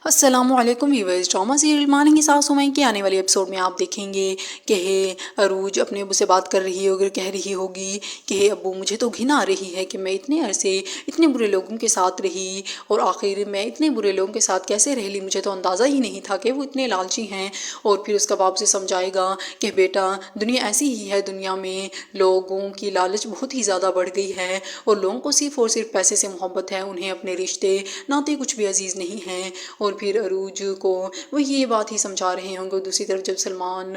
السلام علیکم viewers, drama serial مانیں گے ساس سمائیں کے آنے والے ایپیسوڈ میں آپ دیکھیں گے کہ عروج اپنے ابو سے بات کر رہی ہوگی، کہہ رہی ہوگی کہ ابو مجھے تو گھن آ رہی ہے کہ میں اتنے عرصے اتنے برے لوگوں کے ساتھ رہی اور آخر میں اتنے برے لوگوں کے ساتھ کیسے رہ لی، مجھے تو اندازہ ہی نہیں تھا کہ وہ اتنے لالچی ہیں۔ اور پھر اس کا باپ سے سمجھائے گا کہ بیٹا دنیا ایسی ہی ہے، دنیا میں لوگوں کی لالچ بہت ہی زیادہ بڑھ گئی ہے اور لوگوں کو صرف اور صرف پیسے سے محبت ہے، انہیں اپنے رشتے ناطے کچھ بھی عزیز نہیں ہیں۔ اور پھر عروج کو وہ یہ بات ہی سمجھا رہے ہوں گے۔ دوسری طرف جب سلمان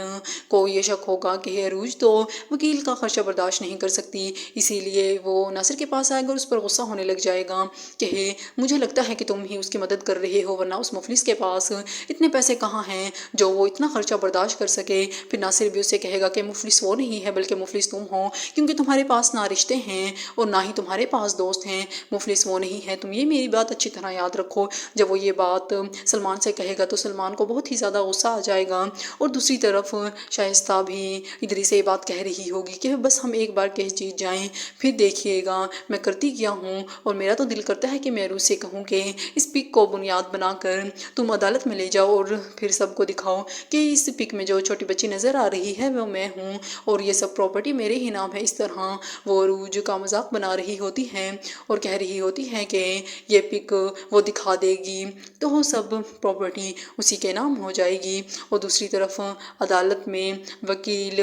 کو یہ شک ہوگا کہ عروج تو وکیل کا خرچہ برداشت نہیں کر سکتی، اسی لیے وہ ناصر کے پاس آئے گا اور اس پر غصہ ہونے لگ جائے گا کہ مجھے لگتا ہے کہ تم ہی اس کی مدد کر رہے ہو، ورنہ اس مفلس کے پاس اتنے پیسے کہاں ہیں جو وہ اتنا خرچہ برداشت کر سکے۔ پھر ناصر بھی اس سے کہے گا کہ مفلس وہ نہیں ہے بلکہ مفلس تم ہو، کیونکہ تمہارے پاس نہ رشتے ہیں اور نہ ہی تمہارے پاس دوست ہیں، مفلس وہ نہیں ہے، تم یہ میری بات اچھی طرح یاد رکھو۔ جب وہ یہ بات سلمان سے کہے گا تو سلمان کو بہت ہی زیادہ غصہ آ جائے گا۔ اور دوسری طرف شائستہ بھی ادھر سے یہ بات کہہ رہی ہوگی کہ بس ہم ایک بار کہہ جیت جائیں، پھر دیکھیے گا میں کرتی کیا ہوں، اور میرا تو دل کرتا ہے کہ میں عروج سے کہوں کہ اس پک کو بنیاد بنا کر تم عدالت میں لے جاؤ اور پھر سب کو دکھاؤ کہ اس پک میں جو چھوٹی بچی نظر آ رہی ہے وہ میں ہوں اور یہ سب پراپرٹی میرے ہی نام ہے۔ اس طرح وہ عروج کا مذاق بنا رہی ہوتی ہے اور کہہ رہی ہوتی ہے کہ یہ پک وہ دکھا دے گی تو وہ سب پراپرٹی اسی کے نام ہو جائے گی۔ اور دوسری طرف عدالت میں وکیل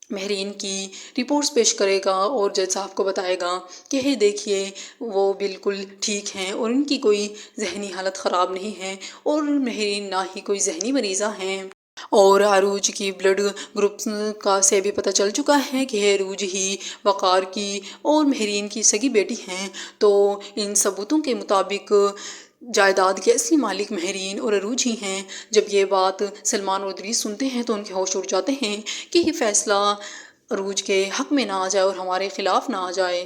مہرین کی رپورٹس پیش کرے گا اور جج صاحب کو بتائے گا کہ دیکھیے وہ بالکل ٹھیک ہیں اور ان کی کوئی ذہنی حالت خراب نہیں ہے اور مہرین نہ ہی کوئی ذہنی مریضہ ہیں۔ اور عروج کی بلڈ گروپ کا سے بھی پتہ چل چکا ہے کہ عروج ہی وقار کی اور مہرین کی سگی بیٹی ہیں، تو ان ثبوتوں کے مطابق جائیداد کے اصلی مالک مہرین اور عروج ہی ہیں۔ جب یہ بات سلمان اور ادریس سنتے ہیں تو ان کے ہوش اڑ جاتے ہیں کہ یہ فیصلہ عروج کے حق میں نہ آ جائے اور ہمارے خلاف نہ آ جائے۔